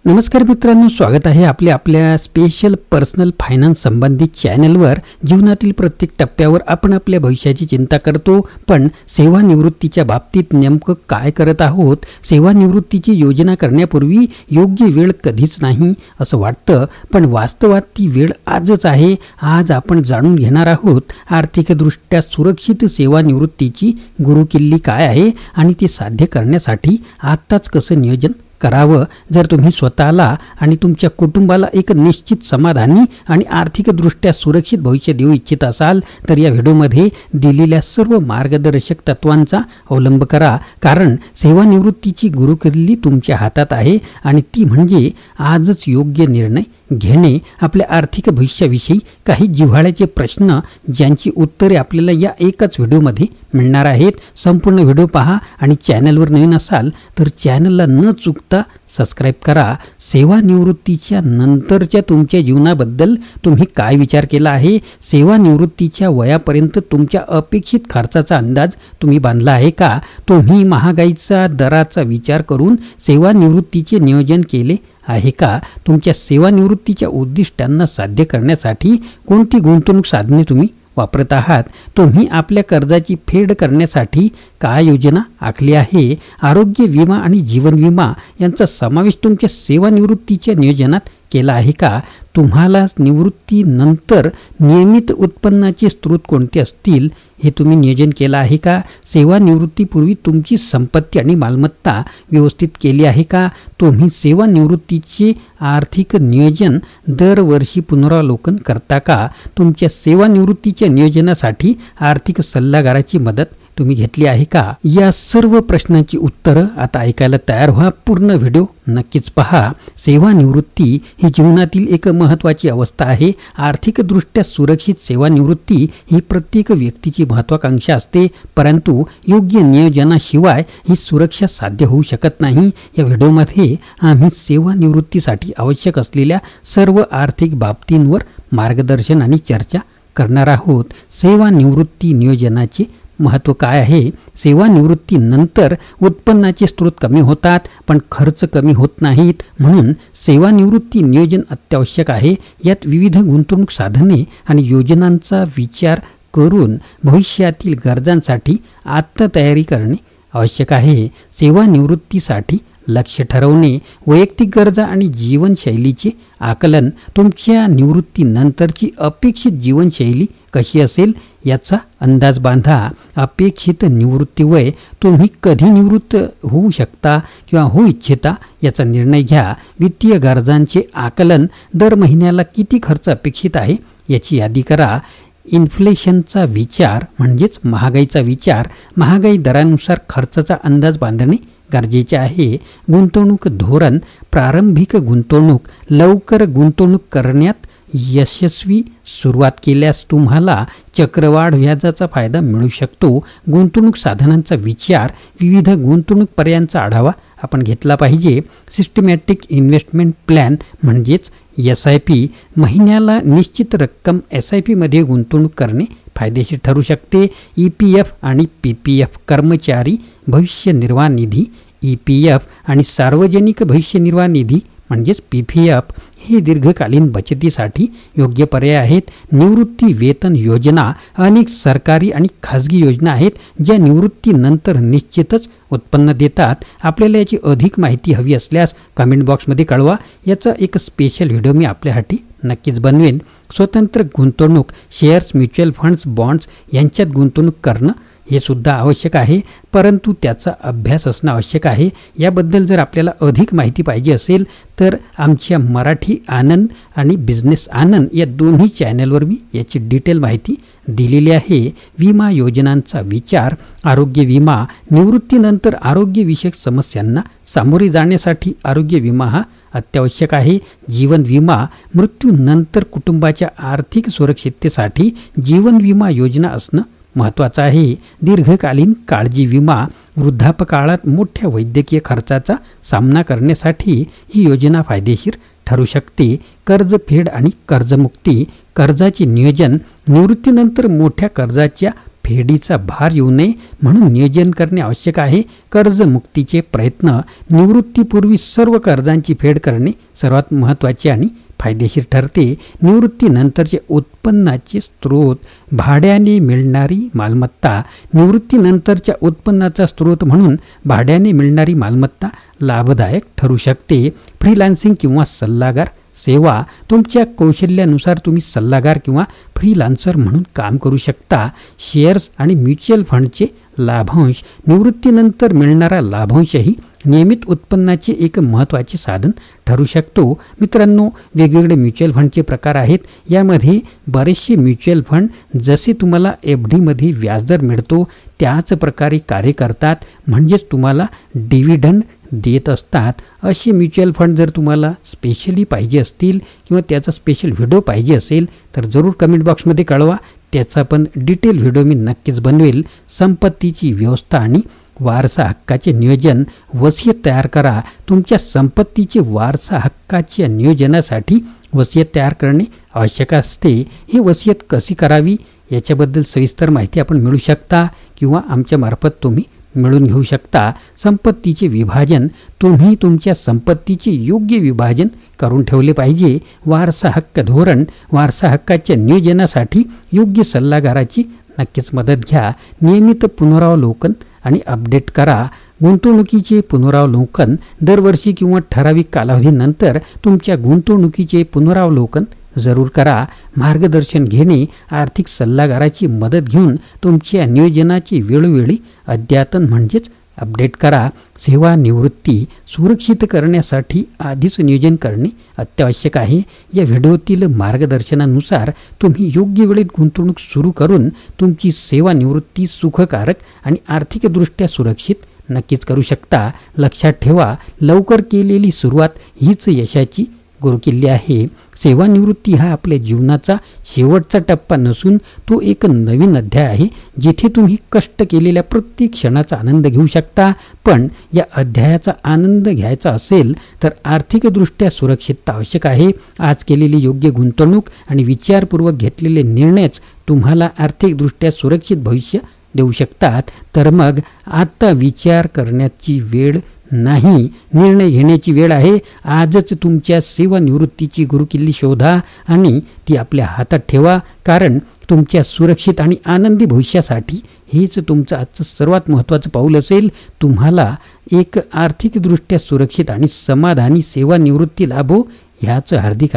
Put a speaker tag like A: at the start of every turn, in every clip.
A: नमस्कार मित्रांनो, स्वागत आहे आपल्या स्पेशल पर्सनल फायनान्स संबंधित चॅनलवर। जीवनातील प्रत्येक टप्प्यावर आपण आपल्या भविष्याची चिंता करतो, पण सेवानिवृत्तीच्या बाबतीत नेमकं काय करत आहोत? सेवानिवृत्तीची योजना करण्यापूर्वी योग्य वेळ कधीच नाही असं वाटतं, पण वास्तवात ती वेळ आजच आहे। आज आपण जाणून घेणार आहोत आर्थिकदृष्ट्या सुरक्षित सेवानिवृत्तीची गुरुकिल्ली काय आहे आणि ते साध्य करण्यासाठी आत्ताच कसं नियोजन करावं। जर तुम्ही स्वतःला आणि तुमच्या कुटुंबाला एक निश्चित समाधानी आणि आर्थिकदृष्ट्या सुरक्षित भविष्य देऊ इच्छित असाल तर या व्हिडिओमध्ये दिलेल्या सर्व मार्गदर्शक तत्वांचा अवलंब करा, कारण सेवानिवृत्तीची गुरुकिल्ली तुमच्या हातात आहे आणि ती म्हणजे आजच योग्य निर्णय घेणे। आपल्या आर्थिक भविष्याविषयी काही जिव्हाळ्याचे प्रश्न ज्यांची उत्तरे आपल्याला या एकाच व्हिडिओमध्ये मिळणार आहेत। संपूर्ण व्हिडिओ पहा आणि चॅनलवर नवीन असाल तर चॅनलला न चुकता सबस्क्राइब करा। सेवानिवृत्तीच्या नंतरच्या तुमच्या जीवनाबद्दल तुम्ही काय विचार केला आहे? सेवानिवृत्तीच्या वयापर्यंत तुमच्या अपेक्षित खर्चाचा अंदाज तुम्ही बांधला आहे का? तुम्ही महागाईचा दराचा विचार करून सेवानिवृत्तीचे नियोजन केले आहे का? तुमच्या सेवानिवृत्तीच्या उद्दिष्टांना साध्य करण्यासाठी कोणती गुंतवणूक साधने तुम्ही वापरत आहात? तुम्ही आपल्या कर्जाची फेड करण्यासाठी काय योजना आखली आहे? आरोग्य विमा आणि जीवन विमा यांचा समावेश तुमच्या सेवानिवृत्तीच्या नियोजनात केला आहे का? तुम्हाला निवृत्तीनंतर नियमित उत्पन्नाचे स्रोत कोणते असतील हे तुम्ही नियोजन केलं आहे का? सेवानिवृत्तीपूर्वी तुमची संपत्ती आणि मालमत्ता व्यवस्थित केली आहे का? तुम्ही सेवानिवृत्तीचे आर्थिक नियोजन दरवर्षी पुनरावलोकन करता का? तुमच्या सेवानिवृत्तीच्या नियोजनासाठी आर्थिक सल्लागाराची मदत तुम्ही घेतली आहे का? या सर्व प्रश्नांची उत्तरं आता ऐकायला तयार व्हा। पूर्ण व्हिडिओ नक्कीच पहा। सेवानिवृत्ती ही जीवनातील एक महत्त्वाची अवस्था आहे। आर्थिकदृष्ट्या सुरक्षित सेवानिवृत्ती ही प्रत्येक व्यक्तीची महत्त्वाकांक्षा असते, परंतु योग्य नियोजनाशिवाय ही सुरक्षा साध्य होऊ शकत नाही। या व्हिडिओमध्ये आम्ही सेवानिवृत्तीसाठी आवश्यक असलेल्या सर्व आर्थिक बाबतींवर मार्गदर्शन आणि चर्चा करणार आहोत। सेवानिवृत्ती नियोजनाचे महत्त्व काय आहे? सेवानिवृत्तीनंतर उत्पन्नाचे स्रोत कमी होतात, पण खर्च कमी होत नाहीत, म्हणून सेवानिवृत्ती नियोजन अत्यावश्यक आहे। यात विविध गुंतवणूक साधने आणि योजनांचा विचार करून भविष्यातील गरजांसाठी आत्ता तयारी करणे आवश्यक आहे। सेवानिवृत्तीसाठी लक्ष्य ठरवणे, वैयक्तिक गरजा आणि जीवनशैलीचे आकलन, तुमच्या निवृत्तीनंतरची अपेक्षित जीवनशैली कशी असेल याचा अंदाज बांधा। अपेक्षित निवृत्ती वय, तुम्ही कधी निवृत्त होऊ शकता किंवा होऊ इच्छिता याचा निर्णय घ्या। वित्तीय गरजांचे आकलन, दर महिन्याला किती खर्च अपेक्षित आहे याची यादी करा। इन्फ्लेशनचा विचार म्हणजेच महागाईचा विचार, महागाई दरानुसार खर्चाचा अंदाज बांधणे गरजेचे आहे। गुंतवणूक धोरण, प्रारंभिक गुंतवणूक, लवकर गुंतवणूक करण्यात यशस्वी सुरुवात केल्यास तुम्हाला चक्रवाढ व्याजाचा फायदा मिळू शकतो। गुंतवणूक साधनांचा विचार, विविध गुंतवणूक पर्यायांचा आढावा आपण घेतला पाहिजे। सिस्टमॅटिक इन्व्हेस्टमेंट प्लॅन म्हणजेच SIP, महिन्याला निश्चित रक्कम SIP मध्ये गुंतवणूक करणे फायदेशीर ठरू शकते। EPF आणि PPF, कर्मचारी भविष्य निर्वाह निधी EPF आणि सार्वजनिक भविष्य निर्वाह निधी म्हणजेच PPF हे दीर्घकालीन बचतीसाठी योग्य पर्याय आहेत। निवृत्ती वेतन योजना, अनेक सरकारी आणि खाजगी योजना आहेत ज्या निवृत्तीनंतर निश्चितच उत्पन्न देतात। आपल्याला याची अधिक माहिती हवी असल्यास कमेंट बॉक्समध्ये कळवा, याचा एक स्पेशल व्हिडिओ मी आपल्यासाठी नक्कीच बनवेन। स्वतंत्र गुंतवणूक, शेअर्स, म्युच्युअल फंड्स, बॉन्ड्स यांच्यात गुंतवणूक करणं हे सुद्धा आवश्यक आहे, परंतु त्याचा अभ्यास असणं आवश्यक आहे। याबद्दल जर आपल्याला अधिक माहिती पाहिजे असेल तर आमच्या मराठी आनंद आणि बिझनेस आनंद या दोन्ही चॅनलवर मी याची डिटेल माहिती दिलेली आहे। विमा योजनांचा विचार, आरोग्य विमा, निवृत्तीनंतर आरोग्यविषयक समस्यांना सामोरे जाण्यासाठी आरोग्य विमा हा अत्यावश्यक आहे। जीवन विमा, मृत्यूनंतर कुटुंबाच्या आर्थिक सुरक्षिततेसाठी जीवन विमा योजना असणं महत्त्वाचा आहे। दीर्घकालीन काळजी विमा, वृद्धापकाळात मोठ्या वैद्यकीय खर्चाचा सामना करण्यासाठी ही योजना फायदेशीर ठरू शकते। कर्जफेड आणि कर्जमुक्ती, कर्जाचे नियोजन, निवृत्तीनंतर मोठ्या कर्जाच्या फेडीचा भार येऊ नये म्हणून नियोजन करणे आवश्यक आहे. कर्जमुक्तीचे प्रयत्न. निवृत्तीपूर्वी सर्व कर्जांची फेड करणे सर्वात महत्त्वाचे आणि फायदेशीर ठरते. निवृत्तीनंतरचे उत्पन्नाचे स्रोत. भाड्याने मिळणारी मालमत्ता. निवृत्तीनंतरच्या उत्पन्नाचा स्रोत म्हणून भाड्याने मिळणारी मालमत्ता लाभदायक ठरू शकते. फ्रीलान्सिंग किंवा सल्लागार सेवा. तुमच्या कौशल्यानुसार तुम्ही सल्लागार किंवा फ्रीलान्सर म्हणून काम करू शकता. शेअर्स आणि म्युच्युअल फंडचे लाभांश. निवृत्तीनंतर मिळणारा लाभांशही नियमित उत्पन्नाचे एक महत्त्वाचे साधन ठरू शकतो. मित्रांनो, वेगवेगळे म्युच्युअल फंडचे प्रकार आहेत. यामध्ये बरेचसे म्युच्युअल फंड जसे तुम्हाला FDमध्ये व्याजदर मिळतो त्याच प्रकारे कार्य करतात, म्हणजेच तुम्हाला डिव्हिडंड देत असतात. असे म्युच्युअल फंड जर तुम्हाला स्पेशली पाहिजे असतील किंवा त्याचा स्पेशल व्हिडिओ पाहिजे असेल तर जरूर कमेंट बॉक्समध्ये कळवा. त्याचा पण डिटेल व्हिडिओ मी नक्कीच बनवेल. संपत्तीची व्यवस्था आणि वारसा हक्काचे नियोजन. वसियत तयार करा. तुमच्या संपत्तीचे वारसा हक्काच्या नियोजनासाठी वसियत तयार करणे आवश्यक असते. ही वसियत कशी करावी याच्याबद्दल सविस्तर माहिती आपण मिळू शकता किंवा आमच्यामार्फत तुम्ही मिळून घेऊ शकता. संपत्तीचे विभाजन. तुम्ही तुमच्या संपत्तीचे योग्य विभाजन करून ठेवले पाहिजे. वारसा हक्क धोरण. वारसा हक्काच्या नियोजनासाठी योग्य सल्लागाराची नक्कीच मदत घ्या. नियमित पुनरावलोकन आणि अपडेट करा. गुंतवणुकीचे पुनरावलोकन. दरवर्षी किंवा ठराविक कालावधीनंतर तुमच्या गुंतवणुकीचे पुनरावलोकन जरूर करा. मार्गदर्शन घेणे. आर्थिक सल्लागाराची मदत घेऊन तुमच्या नियोजनाचे वेळोवेळी अद्यतन म्हणजेच अपडेट करा. सेवानिवृत्ती सुरक्षित करण्यासाठी आधीच नियोजन करणे अत्यावश्यक आहे. या व्हिडिओतील मार्गदर्शनानुसार तुम्ही योग्य वेळेत गुंतवणूक सुरू करून तुमची सेवानिवृत्ती सुखकारक आणि आर्थिकदृष्ट्या सुरक्षित नक्कीच करू शकता. लक्षात ठेवा, लवकर केलेली सुरुवात हीच यशाची गुरुकिल्ली आहे. सेवानिवृत्ती हा आपल्या जीवनाचा शेवटचा टप्पा नसून तो एक नवीन अध्याय आहे जिथे तुम्ही कष्ट केलेल्या प्रत्येक क्षणाचा आनंद घेऊ शकता. पण या अध्यायाचा आनंद घ्यायचा असेल तर आर्थिकदृष्ट्या सुरक्षितता आवश्यक आहे. आज केलेली योग्य गुंतवणूक आणि विचारपूर्वक घेतलेले निर्णयच तुम्हाला आर्थिकदृष्ट्या सुरक्षित भविष्य देऊ शकतात. तर मग आता विचार करण्याची वेळ नाही, निर्णय घेण्याची वेळ आहे. आजच तुमच्या सेवानिवृत्तीची गुरुकिल्ली शोधा आणि ती आपल्या हातात ठेवा. कारण तुमच्या सुरक्षित आणि आनंदी भविष्यासाठी हेच तुमचं आजचं सर्वात महत्त्वाचं पाऊल असेल. तुम्हाला एक आर्थिकदृष्ट्या सुरक्षित आणि समाधानी सेवानिवृत्ती लाभो ह्याचं हार्दिक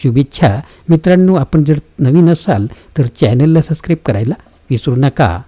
A: शुभेच्छा. मित्रांनो, आपण जर नवीन असाल तर चॅनलला सबस्क्राईब करायला विसरू नका.